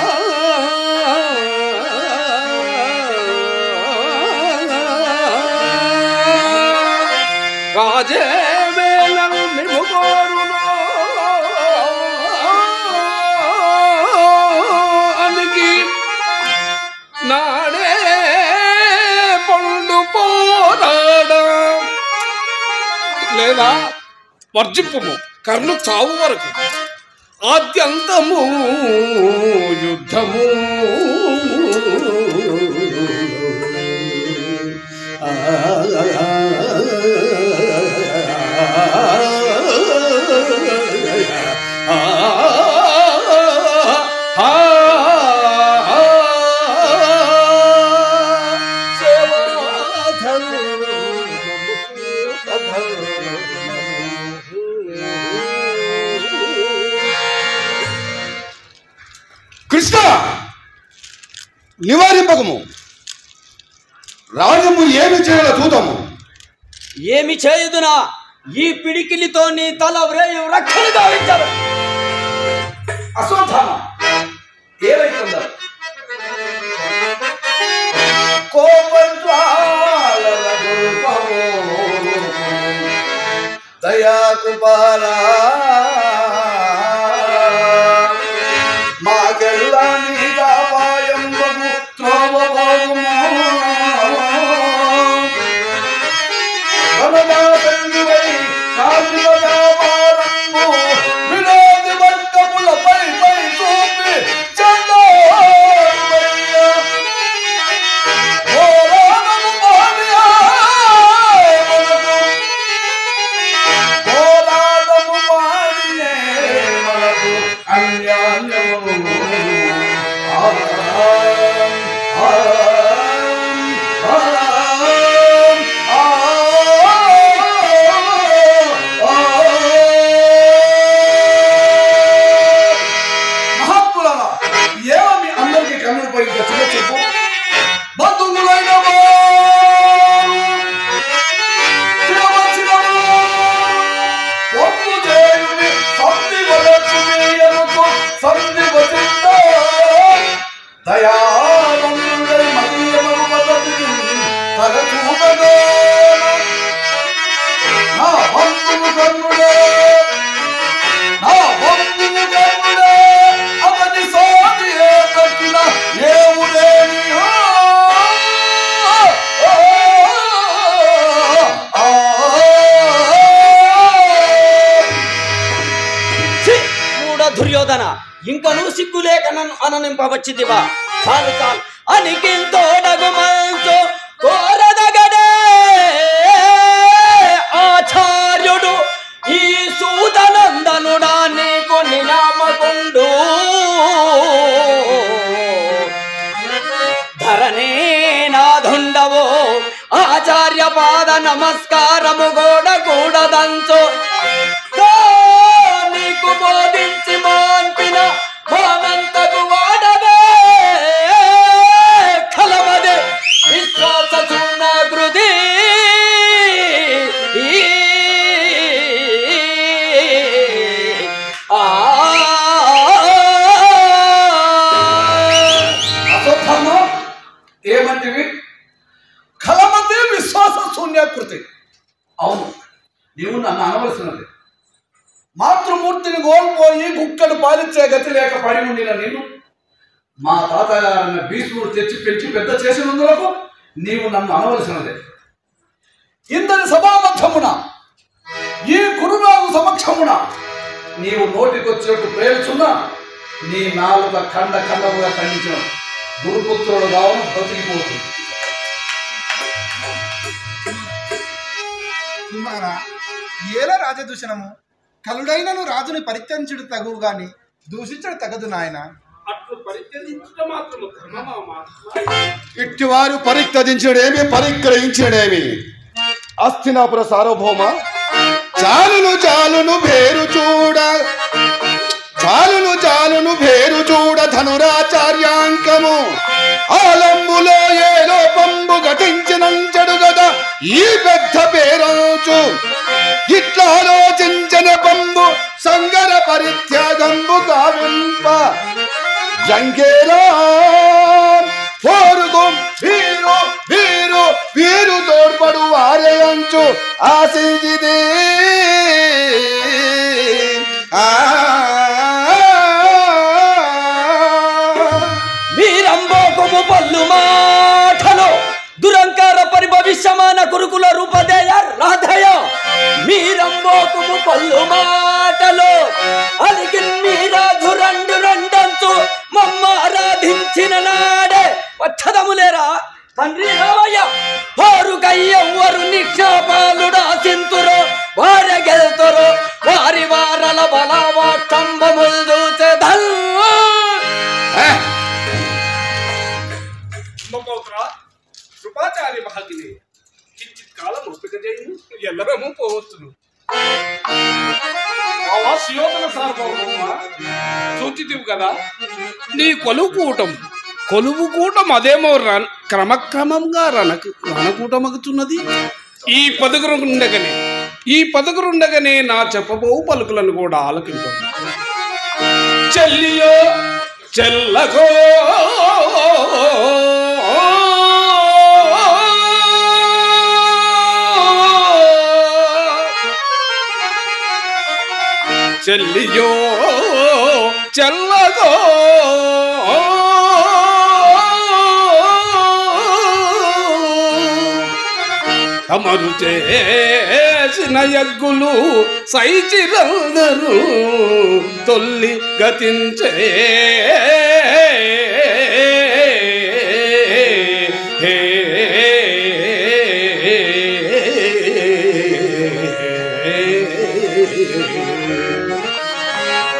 రాజే వేలను నిముగోరును అందుకి నాడే పండు పోరాడ లేదా వర్జింపుము కర్ణు చావు వరకు ఆద్యంతము యుద్ధము. నివారింపకము. రాజ్యము ఏమి చేయాల చూద్దాము. ఏమి చేయుదునా? ఈ పిడికిలితో నీ తల వ్రేయు రక్షలు గావించారు. అశ్వత్థామ ఏమైతుందా? కోపజ్వాలల గొల్పము దయాకుపాల మాకెల్లా నీదాపాయంబగు త్రోవబాగుము కనగా పెందువై కార్మిక వ్యాపారంబు వినోది వర్గములపై పై చూపి చందోరువయ్య పోరాడము మానియా మనకు పోరాడము మానియే మనకు అన్యాన్యము మహాత్ములారా, ఏమో మీ అందరికీ కన్నులు పై చెప్పు. బంధువులైన వారు తిరవచ్చిన పొందు చేయుని సంధి వలచుమీయనుకు సంధి వచింద దయానందుడై మదీయమగు పద్ధతిని తలచూపగా నా బంధువు కన్నుడే నా బంధువు కన్నుడే అతని సాటి ఏ తక్కిన ఏవులేని కూడా దుర్యోధన, ఇంకను సిగ్గులేక నన్ను అననింపవచ్చిదివా? చాలు చాలు అనికింతోడగు మంచు కోరదగడే ఆచార్యుడు ఈ సూతనందనుడా నీకు నియామకుండు ధరణే నాధుండవో ఆచార్య పాద నమస్కారము గోడకూడదంచు నీకు బోధించి మాన్పిన మానంతకు వాడవే కలమదే విశ్వాస చూర్ణాకృతి అశ్వత్థామ ఏమంటివి? కలమతి విశ్వాస శూన్యాకృతి. అవును, నీవు నన్ను అనవలసినది. మాతృమూర్తిని కోల్పోయి గుక్కడు పాలించే గతి లేక పడి ఉండిన నిన్ను మా తాతగారన్న భీష్ముడు తెచ్చి పెంచి పెద్ద చేసినందులకు నీవు నన్ను అనవలసినదే. ఇంతటి సభామధ్యమున ఈ గురురాజు సమక్షమున నీవు నోటికొచ్చినట్టు ప్రేమిస్తున్నా నీ నాలుక ఖండ ఖండముగా ఖండించిన గురుపుత్రుడు కావడం బ్రతికిపోతుంది. కుమారా, ఏల రాజదూషణము కలుడైనను రాజుని పరిత్యజించుడు తగువు గాని దూషించడు తగదు నాయన. అట్లు పరిత్యజించుట మాత్రము ధర్మమా మహాత్మా? ఇట్టివారు పరిత్యజించడేమి పరిగ్రహించడేమి? అస్థినాపుర సార్వభౌమ, చాలును చాలును భేరు చూడ చాలును చాలును భేరు చూడ ధనురాచార్యాంకము ఆలంబులో ఏ లోపంబు ఘటించినంచడు గదా ఈ పెద్ద పేరంచు ఇట్లా ఆలోచించిన పంబు సంగర పరిత్యాగంబు కావింప జంగేరా పోరుగం వీరు వీరు వీరు తోడ్పడు వారే అంచు ఆశించిది మీరంబోకుము పల్లు మాటలో దురంకార పరిభవిష్యమాన కురుకుల రూపదేయ రాధయ మీరంబోకుము పల్లు మాటలో అలిగి మీరాజు రెండు రెండంచు మమ్మ ఆరాధించిన నాడే వచ్చదములేరా తండ్రి రామయ్య వారుకయ్యవ్వరు నిక్షాపాలుడా చింతురో వారి గెలుతురో వారి వారల బలవాస్తంభములు చూచెదల్ బ్రహ్మపౌత్ర కృపాచార్య మహతిని కించిత్ కాలం ఒప్పిక చేయను, ఎల్లరము పోవచ్చును. సుయోధన సార్వభౌమ చూచితివు కదా నీ కొలువు కూటం కొలువు కూటం అదేమో క్రమక్రమంగా రణకూటమగుతున్నది. ఈ పదుగురుండగానే నా చెప్పబో పలుకులను కూడా ఆలకింపదు. చెల్లియో చెల్లగో చెల్లియో చెల్లగో తమరు చేసిన యగ్గులు సైచిరందరూ తొల్లి గతించే.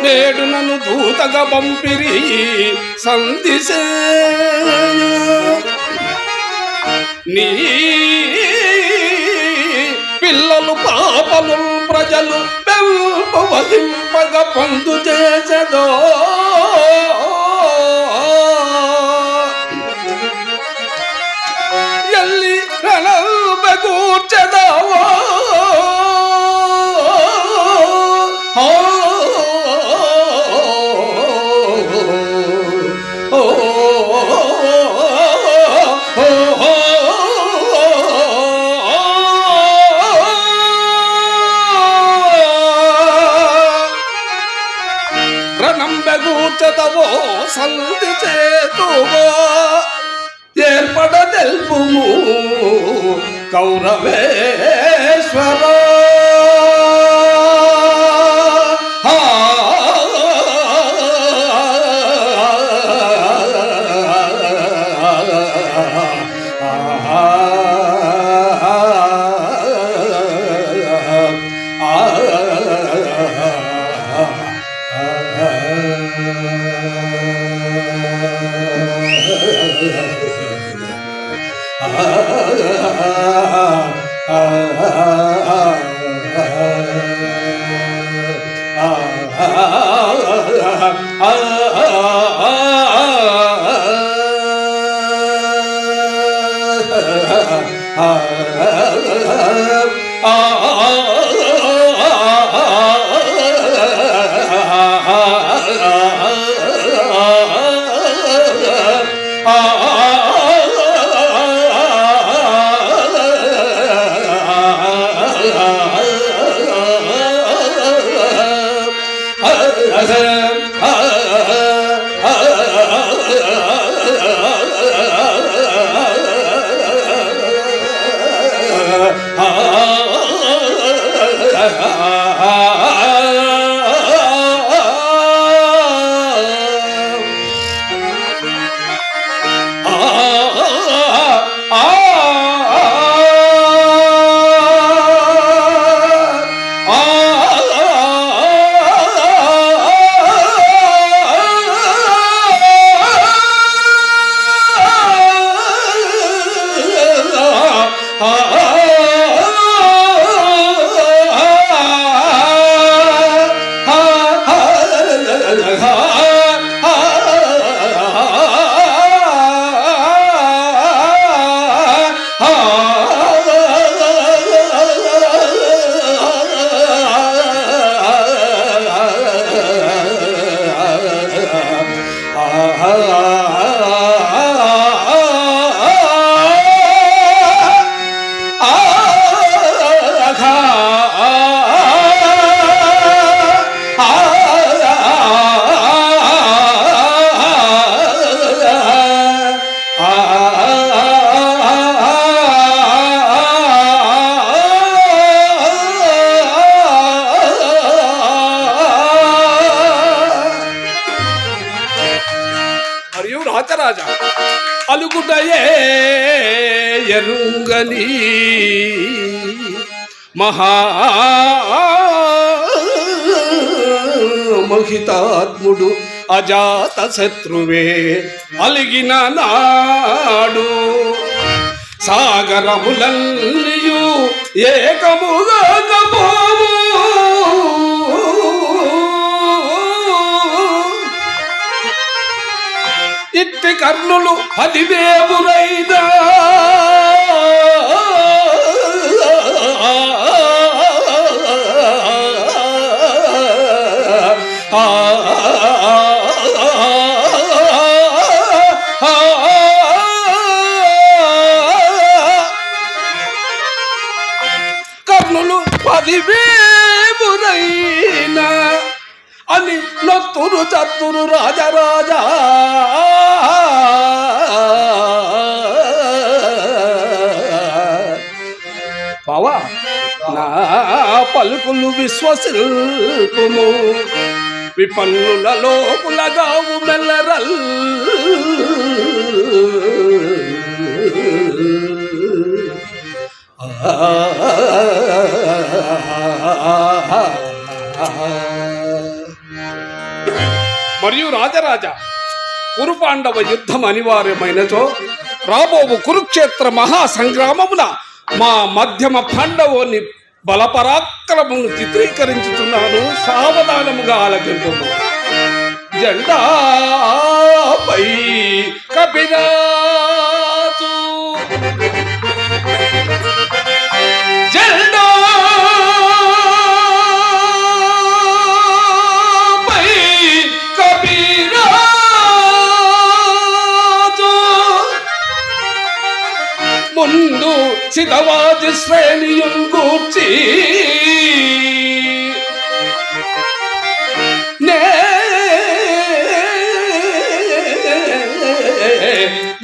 నేడు నన్ను దూతగా పంపిరి సందిసే నీ పిల్లలు పాపలు ప్రజలు వహింపగ పొందు చేసదో. ఎల్లి కూర్చదావో రణంబెగూర్చదవో సంధి చేతువో ఏర్పడ తెలుపుము కౌరవేశ్వర. రాజరాజా అలుగుటయే ఎరుంగని మహితాత్ముడు అజాత శత్రువే అలిగిన నాడు సాగరములన్నీయు ఏకముగా ఇట్టి కర్ణులు 10,000 కర్ణులు 10,000 అని నొత్తురు చత్తురు రాజరాజా పవా నా పలుకులు విశ్వశిల్పుము విపన్నులలో కులగావు మెల్లరల్ మరియు రాజరాజా కురుపాండవ యుద్ధం అనివార్యమైనచో రాబోవు కురుక్షేత్ర మహాసంగ్రామమున మా మధ్యమ పాండవుని బలపరాక్రమము చిత్రీకరించుతున్నాను. సావధానముగా ఆలకింపుము. జెండాపై కపిరాజు జెండాపై కపిరాజు ముందు సిద్ధవాది శ్రేణియులు కూర్చి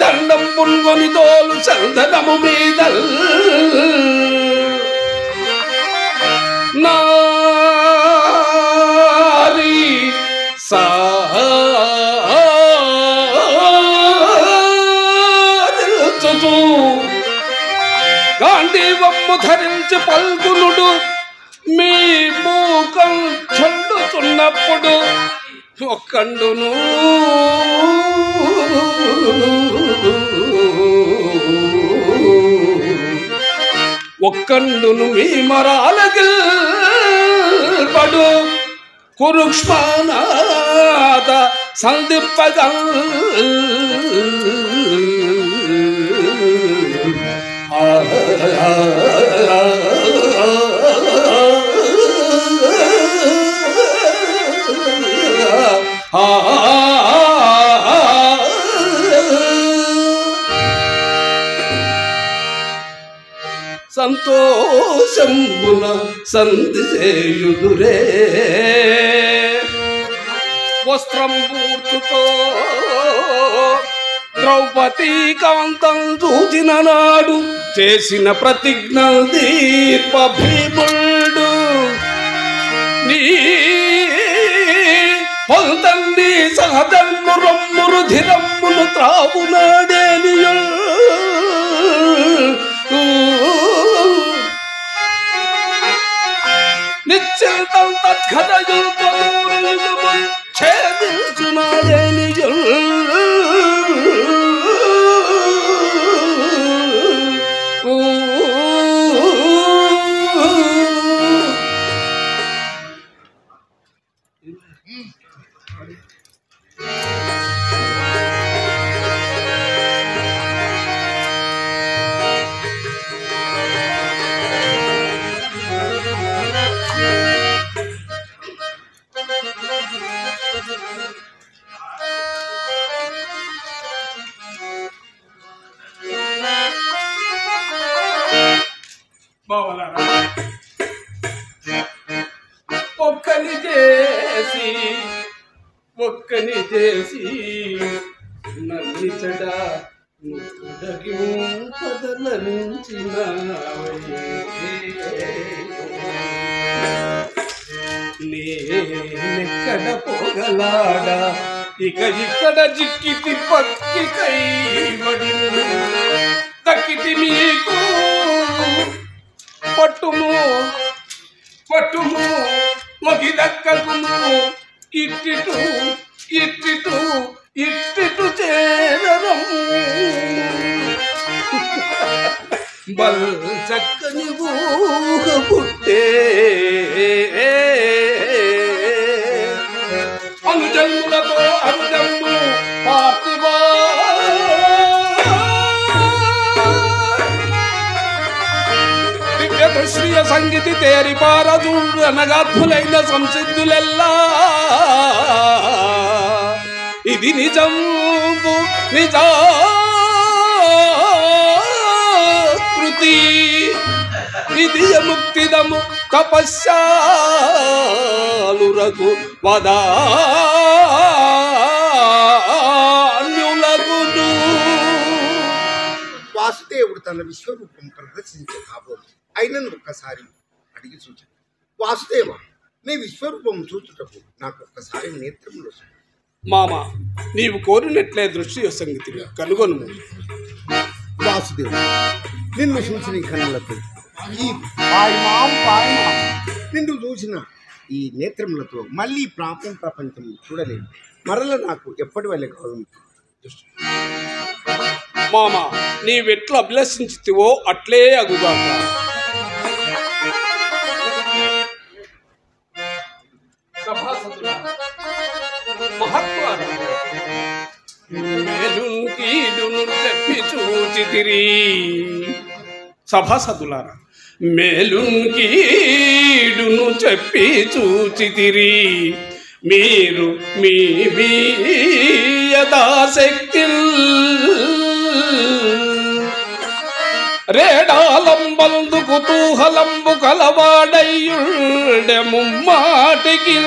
దండం పుల్గొని తోలు చందనము మీద నారీ సాచు గాంధీవమ్ము ధరించి పల్గునుడు మీ మూకం చెండుతున్నప్పుడు ఒక్కండును ఒక్కండును మీ మరాలగిల్పడు కురుక్ష్మనాథ సందిప్పగా సంతోషంబున సంధి చేయుదురే వస్త్రం పూర్చుతో ద్రౌపదీ కాంతం చూచిన నాడు చేసిన ప్రతిజ్ఞ దీర్ప భీముడు నీ పొందండి సహజన్ము రమ్మురు ధిరమ్మును త్రావునాడేనియు నిశ్చింతం తద్గతయుతో ఛేదించునాడేనియు ఒక్కని చేసి నన్నిచట ముక్కడకి పదలనించిన నేనెక్కడ పోగలాడా ఇక ఇక్కడ జిక్కితి పక్కి కైబడి దక్కితి మీకు పట్టుము పట్టుము మొగి దక్కకుము ఇట్టిటు ఇట్టిటు ఇట్టిటు చేరము బల్ చక్కని ఊహ పుట్టే అనుజన్ములతో అనుజన్ము పార్థివా సంగీతి తేరిపారదూడు అనగాత్ములైన సంసిద్ధులెల్లా ఇది నిజంబు నిజాకృతి విధియ ముక్తిదము తపశ్శాలురకు వదాన్యులకును. వాసుదేవుడు తన విశ్వరూపం ప్రదర్శించే కాబోలు అయినను ఒక్కసారి అడిగి సూచన. వాసుదేవ, నీ విశ్వరూపం చూచుటకు నాకు ఒక్కసారి నేత్రంలో మామ, నీవు కోరినట్లే దృష్టి సంగతిగా కనుగొను. వాసుదేవుడు, నిన్ను చూసిన ఈ కన్నులతో నిన్ను చూసిన ఈ నేత్రములతో మళ్ళీ ప్రపంచం చూడలేను. మరల నాకు ఎప్పటి వల్లే కావాలి మామ, నీవెట్లు అభిలషించితివో అట్లే అగుగాక. సభాసదులారా, మేలుకీడును చెప్పి చూచితిరి. మీరు మీ యథాశక్తి రేడాలంబందు కుతూహలంబు కలవాడయ్యుండె ముమ్మాటికి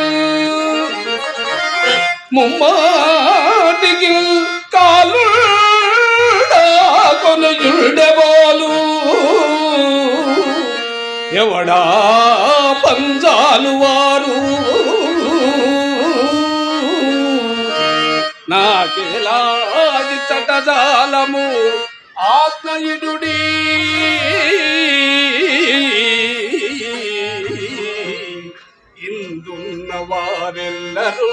కాలు కొనుయుండెబోలు ఎవడా పంజాలు వారు నాకెలాది చటజాలము ఆత్మయుడుడి ఇందున్న వారెల్లరూ